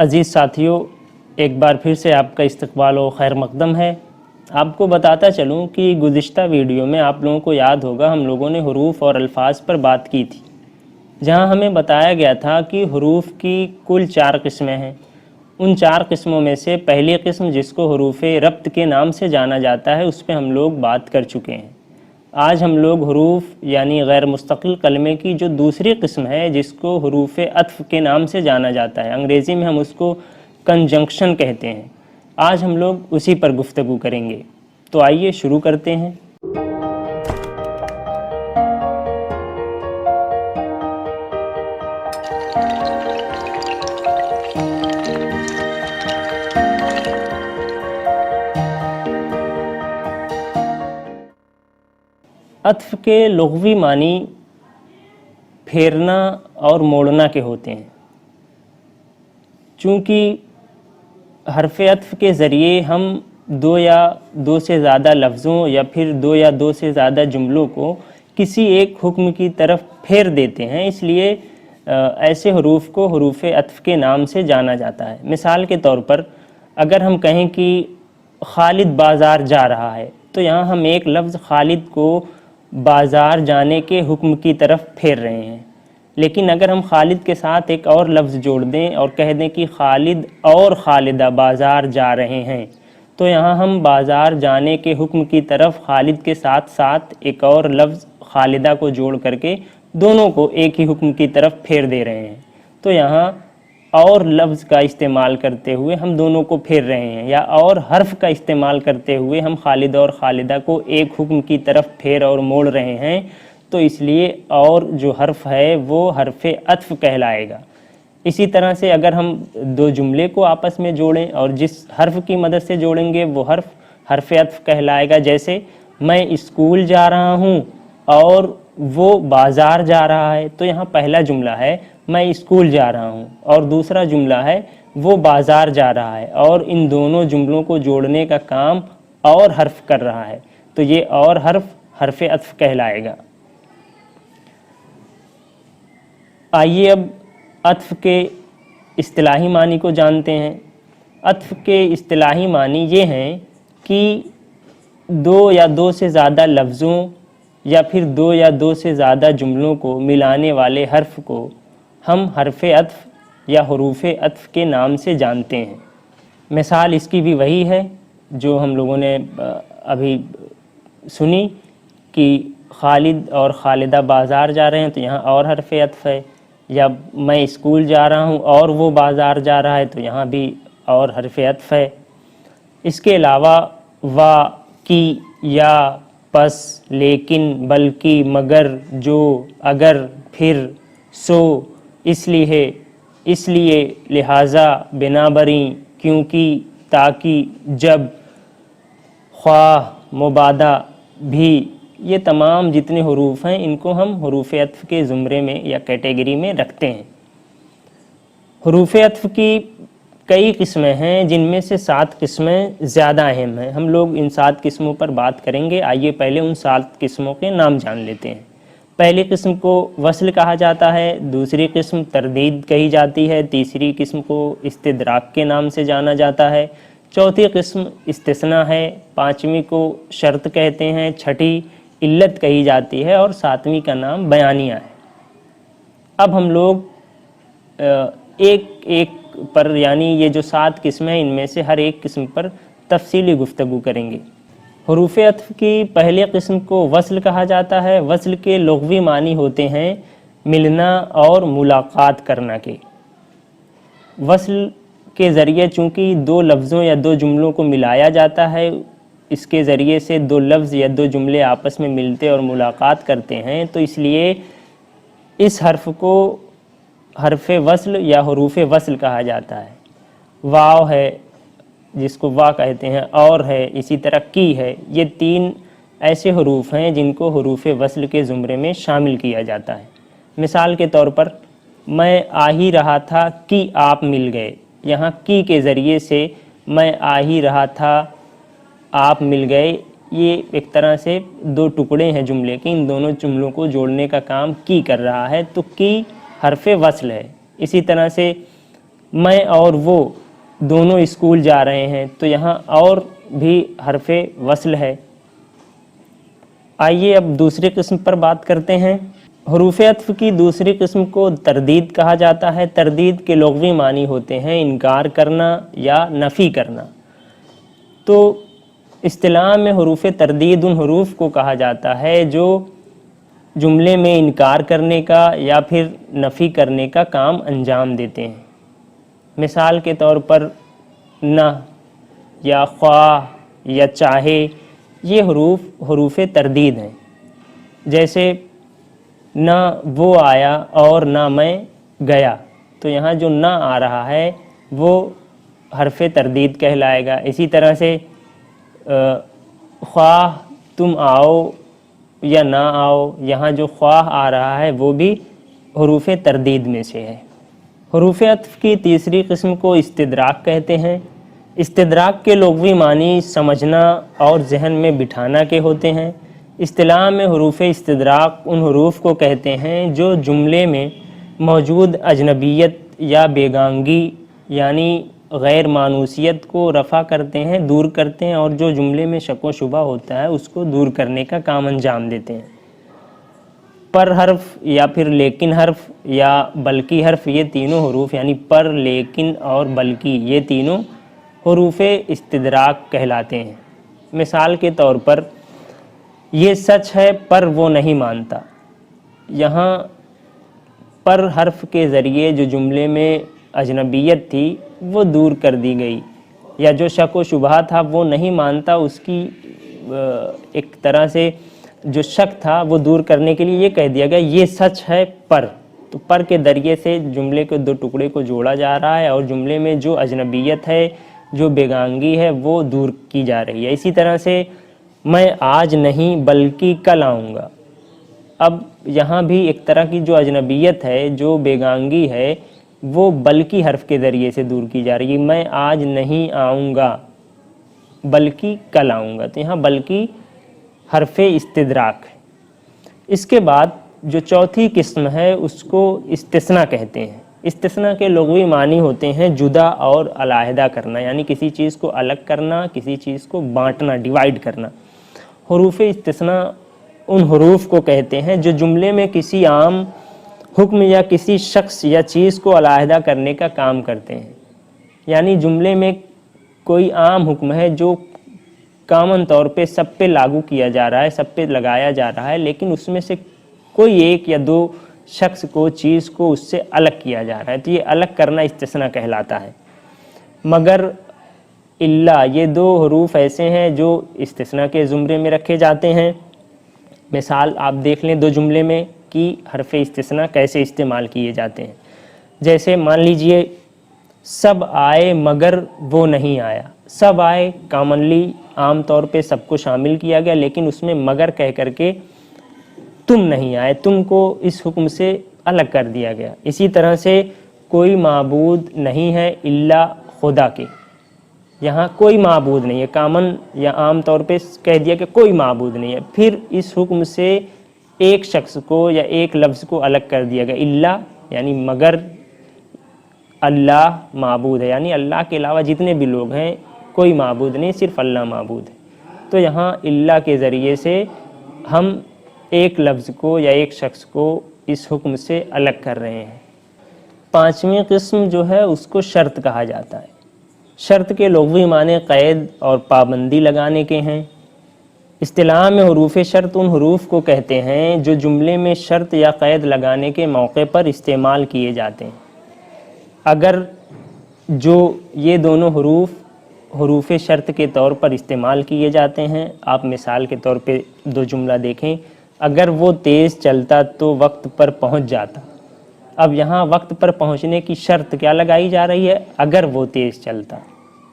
عزیز ساتھیوں، ایک بار پھر سے آپ کا استقبال و خیر مقدم ہے۔ آپ کو بتاتا چلوں کہ گزشتہ ویڈیو میں آپ لوگوں کو یاد ہوگا ہم لوگوں نے حروف اور الفاظ پر بات کی تھی، جہاں ہمیں بتایا گیا تھا کہ حروف کی کل 4 قسمیں ہیں۔ ان 4 قسموں میں سے پہلی قسم جس کو حروف ربط کے نام سے جانا جاتا ہے اس پہ ہم لوگ بات کر چکے ہیں۔ آج ہم لوگ حروف یعنی غیر مستقل کلمے کی جو دوسری قسم ہے جس کو حروف عطف کے نام سے جانا جاتا ہے، انگریزی میں ہم اس کو کنجنکشن کہتے ہیں، آج ہم لوگ اسی پر گفتگو کریں گے۔ تو آئیے شروع کرتے ہیں۔ عطف کے لغوی معنی پھیرنا اور موڑنا کے ہوتے ہیں۔ چونکہ حرف عطف کے ذریعے ہم 2 یا 2 سے زیادہ لفظوں یا پھر 2 یا 2 سے زیادہ جملوں کو کسی ایک حکم کی طرف پھیر دیتے ہیں، اس لیے ایسے حروف کو حروف عطف کے نام سے جانا جاتا ہے۔ مثال کے طور پر اگر ہم کہیں کہ خالد بازار جا رہا ہے، تو یہاں ہم ایک لفظ خالد کو بازار جانے کے حکم کی طرف پھیر رہے ہیں، لیکن اگر ہم خالد کے ساتھ ایک اور لفظ جوڑ دیں اور کہہ دیں کہ خالد اور خالدہ بازار جا رہے ہیں، تو یہاں ہم بازار جانے کے حکم کی طرف خالد کے ساتھ ساتھ ایک اور لفظ خالدہ کو جوڑ کر کے دونوں کو ایک ہی حکم کی طرف پھیر دے رہے ہیں۔ تو یہاں اور لفظ کا استعمال کرتے ہوئے ہم دونوں کو پھیر رہے ہیں، یا اور حرف کا استعمال کرتے ہوئے ہم خالد اور خالدہ کو ایک حکم کی طرف پھیر اور موڑ رہے ہیں، تو اس لیے اور جو حرف ہے وہ حرف عطف کہلائے گا۔ اسی طرح سے اگر ہم 2 جملے کو آپس میں جوڑیں اور جس حرف کی مدد سے جوڑیں گے وہ حرف عطف کہلائے گا، جیسے میں اسکول جا رہا ہوں اور وہ بازار جا رہا ہے، تو یہاں پہلا جملہ ہے میں اسکول جا رہا ہوں اور دوسرا جملہ ہے وہ بازار جا رہا ہے، اور ان دونوں جملوں کو جوڑنے کا کام اور حرف کر رہا ہے، تو یہ اور حرف عطف کہلائے گا۔ آئیے اب عطف کے اصطلاحی معنی کو جانتے ہیں۔ عطف کے اصطلاحی معنی یہ ہیں کہ 2 یا 2 سے زیادہ لفظوں یا پھر 2 یا 2 سے زیادہ جملوں کو ملانے والے حرف کو ہم حرف عطف یا حروف عطف کے نام سے جانتے ہیں۔ مثال اس کی بھی وہی ہے جو ہم لوگوں نے ابھی سنی کہ خالد اور خالدہ بازار جا رہے ہیں، تو یہاں اور حرف عطف ہے، یا میں اسکول جا رہا ہوں اور وہ بازار جا رہا ہے، تو یہاں بھی اور حرف عطف ہے۔ اس کے علاوہ وا، کی، یا، پس، لیکن، بلکہ، مگر، جو، اگر، پھر، سو، اس لیے، لہٰذا، بنابراں، کیونکہ، تاکہ، جب، خواہ، مبادا، بھی، یہ تمام جتنے حروف ہیں ان کو ہم حروف عطف کے زمرے میں یا کیٹیگری میں رکھتے ہیں۔ حروف عطف کی کئی قسمیں ہیں، جن میں سے 7 قسمیں زیادہ اہم ہیں۔ ہم لوگ ان 7 قسموں پر بات کریں گے۔ آئیے پہلے ان 7 قسموں کے نام جان لیتے ہیں۔ پہلی قسم کو وصل کہا جاتا ہے، دوسری قسم تردید کہی جاتی ہے، تیسری قسم کو استدراک کے نام سے جانا جاتا ہے، چوتھی قسم استثناء ہے، پانچویں کو شرط کہتے ہیں، چھٹی علت کہی جاتی ہے، اور 7ویں کا نام بیانیہ ہے۔ اب ہم لوگ ایک ایک پر، یعنی یہ جو 7 قسمیں ہیں ان میں سے ہر ایک قسم پر تفصیلی گفتگو کریں گے۔ حروف عطف کی پہلی قسم کو وصل کہا جاتا ہے۔ وصل کے لغوی معنی ہوتے ہیں ملنا اور ملاقات کرنا کے۔ وصل کے ذریعے چونکہ 2 لفظوں یا 2 جملوں کو ملایا جاتا ہے، اس کے ذریعے سے 2 لفظ یا 2 جملے آپس میں ملتے اور ملاقات کرتے ہیں، تو اس لیے اس حرف کو حرف وصل یا حروف وصل کہا جاتا ہے۔ واو ہے جس کو وا کہتے ہیں، اور ہے، اسی طرح کی ہے، یہ 3 ایسے حروف ہیں جن کو حروف وصل کے زمرے میں شامل کیا جاتا ہے۔ مثال کے طور پر میں آ ہی رہا تھا کہ آپ مل گئے، یہاں کی کے ذریعے سے میں آ ہی رہا تھا آپ مل گئے، یہ ایک طرح سے 2 ٹکڑے ہیں جملے کے، ان دونوں جملوں کو جوڑنے کا کام کی کر رہا ہے، تو کی حرف وصل ہے۔ اسی طرح سے میں اور وہ دونوں اسکول جا رہے ہیں، تو یہاں اور بھی حرف وصل ہے۔ آئیے اب دوسری قسم پر بات کرتے ہیں۔ حروف عطف کی دوسری قسم کو تردید کہا جاتا ہے۔ تردید کے لغوی معنی ہوتے ہیں انکار کرنا یا نفی کرنا۔ تو اصطلاح میں حروف تردید ان حروف کو کہا جاتا ہے جو جملے میں انکار کرنے کا یا پھر نفی کرنے کا کام انجام دیتے ہیں۔ مثال کے طور پر نہ یا خواہ یا چاہے، یہ حروف تردید ہیں۔ جیسے نہ وہ آیا اور نہ میں گیا، تو یہاں جو نہ آ رہا ہے وہ حرف تردید کہلائے گا۔ اسی طرح سے خواہ تم آؤ یا نہ آؤ، یہاں جو خواہ آ رہا ہے وہ بھی حروف تردید میں سے ہے۔ حروف عطف کی تیسری قسم کو استدراک کہتے ہیں۔ استدراک کے لغوی معنی سمجھنا اور ذہن میں بٹھانا کے ہوتے ہیں۔ اصطلاح میں حروف استدراک ان حروف کو کہتے ہیں جو جملے میں موجود اجنبیت یا بیگانگی یعنی غیر مانوسیت کو رفع کرتے ہیں، دور کرتے ہیں، اور جو جملے میں شک و شبہ ہوتا ہے اس کو دور کرنے کا کام انجام دیتے ہیں۔ پر حرف یا پھر لیکن حرف یا بلکہ حرف، یہ تینوں حروف یعنی پر، لیکن اور بلکہ، یہ تینوں حروف استدراک کہلاتے ہیں۔ مثال کے طور پر یہ سچ ہے پر وہ نہیں مانتا، یہاں پر حرف کے ذریعے جو جملے میں اجنبیت تھی وہ دور کر دی گئی، یا جو شک و شبہ تھا وہ نہیں مانتا، اس کی ایک طرح سے جو شک تھا وہ دور کرنے کے لیے یہ کہہ دیا گیا یہ سچ ہے پر۔ تو پر کے ذریعے سے جملے کے دو ٹکڑے کو جوڑا جا رہا ہے اور جملے میں جو اجنبیت ہے، جو بیگانگی ہے، وہ دور کی جا رہی ہے۔ اسی طرح سے میں آج نہیں بلکہ کل آؤں گا، اب یہاں بھی ایک طرح کی جو اجنبیت ہے، جو بیگانگی ہے، وہ بلکہ حرف کے ذریعے سے دور کی جا رہی ہے۔ میں آج نہیں آؤں گا بلکہ کل آؤں گا، تو یہاں بلکہ حرف استدراک ہے۔ اس کے بعد جو چوتھی قسم ہے اس کو استثناء کہتے ہیں۔ استثناء کے لغوی معنی ہوتے ہیں جدا اور علیحدہ کرنا، یعنی کسی چیز کو الگ کرنا، کسی چیز کو بانٹنا، ڈیوائیڈ کرنا۔ حروف استثناء ان حروف کو کہتے ہیں جو جملے میں کسی عام حکم یا کسی شخص یا چیز کو علیحدہ کرنے کا کام کرتے ہیں۔ یعنی جملے میں کوئی عام حکم ہے جو کامن طور پہ سب پہ لاگو کیا جا رہا ہے، سب پہ لگایا جا رہا ہے، لیکن اس میں سے کوئی ایک یا دو شخص کو، چیز کو اس سے الگ کیا جا رہا ہے، تو یہ الگ کرنا استثناء کہلاتا ہے۔ مگر، الا، یہ دو حروف ایسے ہیں جو استثناء کے زمرے میں رکھے جاتے ہیں۔ مثال آپ دیکھ لیں دو جملے میں کہ حرف استثناء کیسے استعمال کیے جاتے ہیں۔ جیسے مان لیجئے سب آئے مگر وہ نہیں آیا۔ سب آئے کامنلی عام طور پہ سب کو شامل کیا گیا، لیکن اس میں مگر کہہ کر کے تم نہیں آئے، تم کو اس حکم سے الگ کر دیا گیا۔ اسی طرح سے کوئی معبود نہیں ہے الا خدا کے، یہاں کوئی معبود نہیں ہے، کامن یا عام طور پہ کہہ دیا کہ کوئی معبود نہیں ہے، پھر اس حکم سے ایک شخص کو یا ایک لفظ کو الگ کر دیا گیا، الا یعنی مگر اللہ معبود ہے، یعنی اللہ کے علاوہ جتنے بھی لوگ ہیں کوئی معبود نہیں، صرف اللہ معبود ہے۔ تو یہاں الا کے ذریعے سے ہم ایک لفظ کو یا ایک شخص کو اس حکم سے الگ کر رہے ہیں۔ پانچویں قسم جو ہے اس کو شرط کہا جاتا ہے۔ شرط کے لغوی معنی قید اور پابندی لگانے کے ہیں۔ اصطلاح میں حروف شرط ان حروف کو کہتے ہیں جو جملے میں شرط یا قید لگانے کے موقع پر استعمال کیے جاتے ہیں۔ اگر جو یہ دونوں حروف شرط کے طور پر استعمال کیے جاتے ہیں، آپ مثال کے طور پہ دو جملہ دیکھیں، اگر وہ تیز چلتا تو وقت پر پہنچ جاتا۔ اب یہاں وقت پر پہنچنے کی شرط کیا لگائی جا رہی ہے؟ اگر وہ تیز چلتا،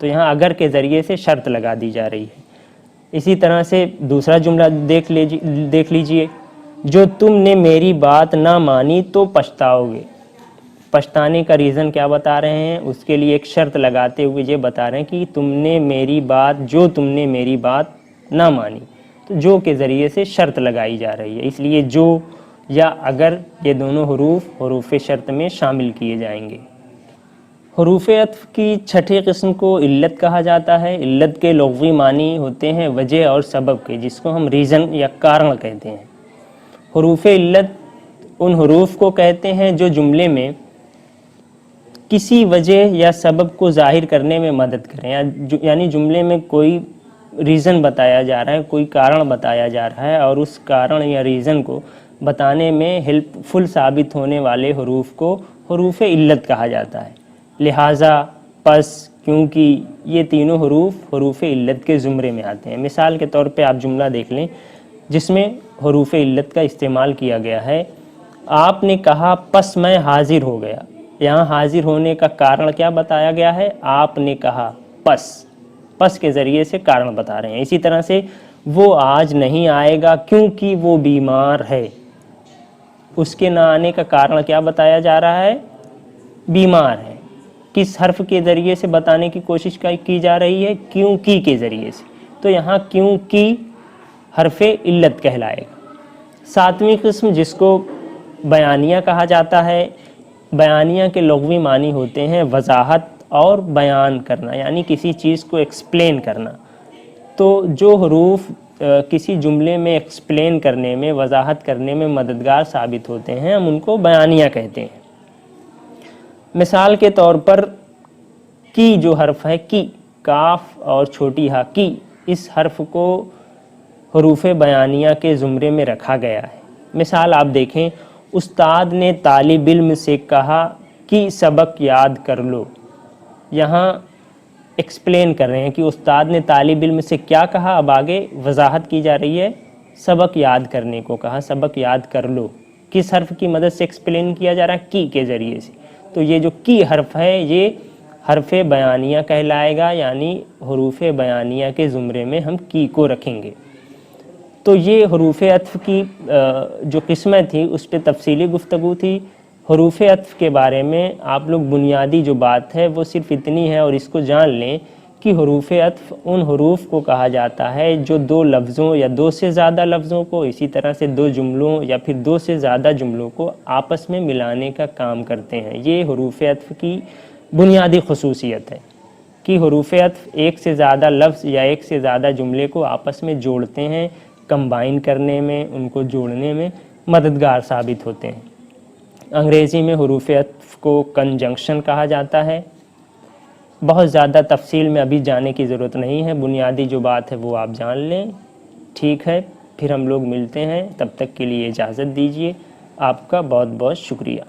تو یہاں اگر کے ذریعے سے شرط لگا دی جا رہی ہے۔ اسی طرح سے دوسرا جملہ دیکھ لیجئے، جو تم نے میری بات نہ مانی تو پچھتاؤ گے۔ پچھتانے کا ریزن کیا بتا رہے ہیں؟ اس کے لیے ایک شرط لگاتے ہوئے یہ بتا رہے ہیں کہ تم نے میری بات نہ مانی، تو جو کے ذریعے سے شرط لگائی جا رہی ہے، اس لیے جو یا اگر یہ دونوں حروف شرط میں شامل کیے جائیں گے۔ حروف عطف کی چھٹی قسم کو علت کہا جاتا ہے۔ علت کے لغوی معنی ہوتے ہیں وجہ اور سبب کے، جس کو ہم ریزن یا کارن کہتے ہیں۔ حروف علت ان حروف کو کہتے ہیں جو جملے میں کسی وجہ یا سبب کو ظاہر کرنے میں مدد کریں، یعنی جملے میں کوئی ریزن بتایا جا رہا ہے، کوئی کارن بتایا جا رہا ہے، اور اس کارن یا ریزن کو بتانے میں ہیلپ فل ثابت ہونے والے حروف کو حروف علت کہا جاتا ہے۔ لہٰذا، پس، کیونکہ یہ تینوں حروف حروف علت کے زمرے میں آتے ہیں۔ مثال کے طور پہ آپ جملہ دیکھ لیں جس میں حروف علت کا استعمال کیا گیا ہے۔ آپ نے کہا پس میں حاضر ہو گیا۔ یہاں حاضر ہونے کا کارن کیا بتایا گیا ہے؟ آپ نے کہا پس کے ذریعے سے کارن بتا رہے ہیں۔ اسی طرح سے وہ آج نہیں آئے گا کیونکہ وہ بیمار ہے۔ اس کے نہ آنے کا کارن کیا بتایا جا رہا ہے؟ بیمار ہے۔ کس حرف کے ذریعے سے بتانے کی کوشش کی جا رہی ہے؟ کیونکہ کے ذریعے سے۔ تو یہاں کیونکہ حرف علت کہلائے گا۔ ساتویں قسم جس کو بیانیہ کہا جاتا ہے، بیانیہ کے لغوی معنی ہوتے ہیں وضاحت اور بیان کرنا، یعنی کسی چیز کو ایکسپلین کرنا۔ تو جو حروف کسی جملے میں ایکسپلین کرنے میں، وضاحت کرنے میں مددگار ثابت ہوتے ہیں، ہم ان کو بیانیہ کہتے ہیں۔ مثال کے طور پر کی جو حرف ہے، کی، کاف اور چھوٹی ہا، کی، اس حرف کو حروف بیانیہ کے زمرے میں رکھا گیا ہے۔ مثال آپ دیکھیں، استاد نے طالب علم سے کہا کہ سبق یاد کر لو۔ یہاں ایکسپلین کر رہے ہیں کہ استاد نے طالب علم سے کیا کہا، اب آگے وضاحت کی جا رہی ہے، سبق یاد کرنے کو کہا، سبق یاد کر لو۔ کس حرف کی مدد سے ایکسپلین کیا جا رہا ہے؟ کی کے ذریعے سے۔ تو یہ جو کی حرف ہے یہ حرف بیانیہ کہلائے گا، یعنی حروف بیانیہ کے زمرے میں ہم کی کو رکھیں گے۔ تو یہ حروف عطف کی جو قسمیں تھی اس پہ تفصیلی گفتگو تھی۔ حروف عطف کے بارے میں آپ لوگ بنیادی جو بات ہے وہ صرف اتنی ہے، اور اس کو جان لیں کہ حروف عطف ان حروف کو کہا جاتا ہے جو دو لفظوں یا دو سے زیادہ لفظوں کو، اسی طرح سے دو جملوں یا پھر دو سے زیادہ جملوں کو آپس میں ملانے کا کام کرتے ہیں۔ یہ حروف عطف کی بنیادی خصوصیت ہے کہ حروف عطف ایک سے زیادہ لفظ یا ایک سے زیادہ جملے کو آپس میں جوڑتے ہیں، کمبائن کرنے میں، ان کو جوڑنے میں مددگار ثابت ہوتے ہیں۔ انگریزی میں حروف عطف کو کنجنکشن کہا جاتا ہے۔ بہت زیادہ تفصیل میں ابھی جانے کی ضرورت نہیں ہے، بنیادی جو بات ہے وہ آپ جان لیں۔ ٹھیک ہے، پھر ہم لوگ ملتے ہیں، تب تک کے لیے اجازت دیجیے۔ آپ کا بہت بہت شکریہ۔